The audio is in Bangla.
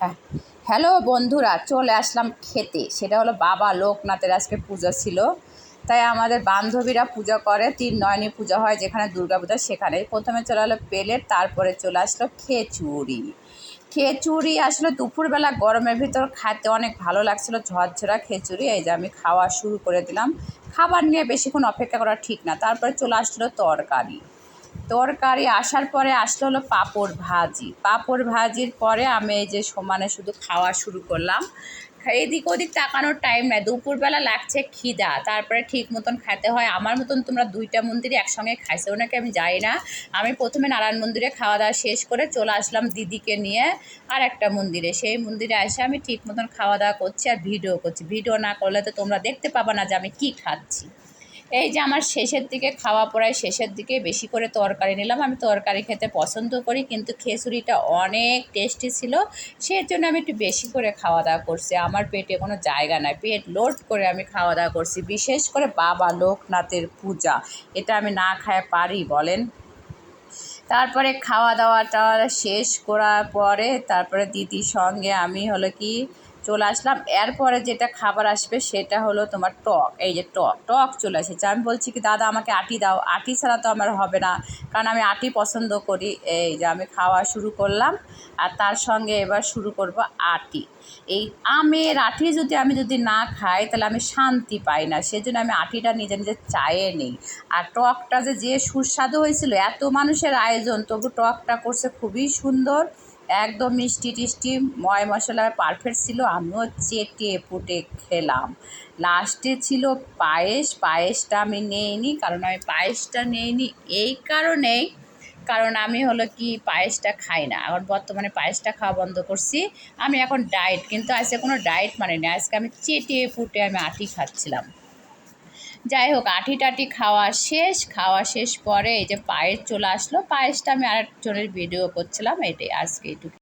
হ্যাঁ, হ্যালো বন্ধুরা, চলে আসলাম খেতে। সেটা হলো বাবা লোকনাথের আজকে পূজা ছিল, তাই আমাদের বান্ধবীরা পূজা করে। তিন নয়নী পূজা হয় যেখানে দুর্গা পূজা, সেখানে প্রথমে চলে এলো পেলেট, তারপরে চলে আসলো খিচুড়ি। খিচুড়ি আসলে দুপুরবেলা গরমের ভিতর খেতে অনেক ভালো লাগছিলো, ঝরঝরা খিচুড়ি। এই যে আমি খাওয়া শুরু করে দিলাম। খাবার নিয়ে বেশিক্ষণ অপেক্ষা করা ঠিক না। তারপরে চলে আসলো তরকারি। তরকারি আসার পরে আসলো হলো পাঁপড় ভাজি। পাঁপড় ভাজির পরে আমি এই যে সমানে শুধু খাওয়া শুরু করলাম। এদিক ওদিক তাকানোর টাইম নাই, দুপুরবেলা লাগছে খিদা, তারপরে ঠিক মতন খেতে হয়। আমার মতন তোমরা দুইটা মন্দিরে একসঙ্গে খাইছো নাকি আমি জানি না। আমি প্রথমে নারায়ণ মন্দিরে খাওয়া দাওয়া শেষ করে চলে আসলাম দিদিকে নিয়ে আর একটা মন্দিরে। সেই মন্দিরে এসে আমি ঠিক মতন খাওয়া দাওয়া করছি আর ভিডিও করছি। ভিডিও না করলে তো তোমরা দেখতে পাবা না যে আমি কী খাচ্ছি। এই যে আমার শেষের দিকে খাওয়া পড়ায় শেষের দিকে বেশি করে তরকারি নিলাম। আমি তরকারি খেতে পছন্দ করি, কিন্তু খিচুড়িটা অনেক টেস্টি ছিল, সেই জন্য আমি একটু বেশি করে খাওয়া দাওয়া করছি। আমার পেটে কোনো জায়গা নাই, পেট লোড করে আমি খাওয়া দাওয়া করছি। বিশেষ করে বাবা লোকনাথের পূজা, এটা আমি না খায় পারি বলেন? তারপরে খাওয়া দাওয়াটা শেষ করার পরে তারপরে দিদির সঙ্গে আমি হলো কি চলে আসলাম। এরপরে যেটা খাবার আসবে সেটা হলো তোমার টক। এই যে টক টক চলে এসেছে। আমি বলছি কি দাদা আমাকে আটি দাও, আটি ছাড়া তো আমার হবে না, কারণ আমি আটি পছন্দ করি। এই যে আমি খাওয়া শুরু করলাম আর তার সঙ্গে এবার শুরু করব আটি। এই আমের আটি আমি যদি না খাই তাহলে আমি শান্তি পাই না, সেজন্য আমি আটিটা নিজে নিজে চায়ে নিই। আর টকটা যে সুস্বাদু হয়েছিল, এত মানুষের আয়োজন তবু টকটা করছে খুবই সুন্দর, একদম মিষ্টি টিষ্টি ময় মশলা পারফেক্ট ছিল। আমিও চেটে পুটে খেলাম। লাস্টে ছিল পায়েস। পায়েসটা আমি নিইনি, কারণ আমি পায়েসটা নিইনি এই কারণেই, কারণ আমি হলো কি পায়েসটা খাই না। এখন বর্তমানে পায়েসটা খাওয়া বন্ধ করছি। আমি এখন ডায়েট, কিন্তু আজকে কোনো ডায়েট মানে না, আজকে আমি চেটে পুটে আমি আটি খাচ্ছিলাম। যাই হোক, আটি টাটি খাওয়া শেষ পরে এই যে পায়েস চলে আসলো। পায়েসটা আমি আরেকজনের ভিডিও করছিলাম। এটাই আজকে এইটুকু।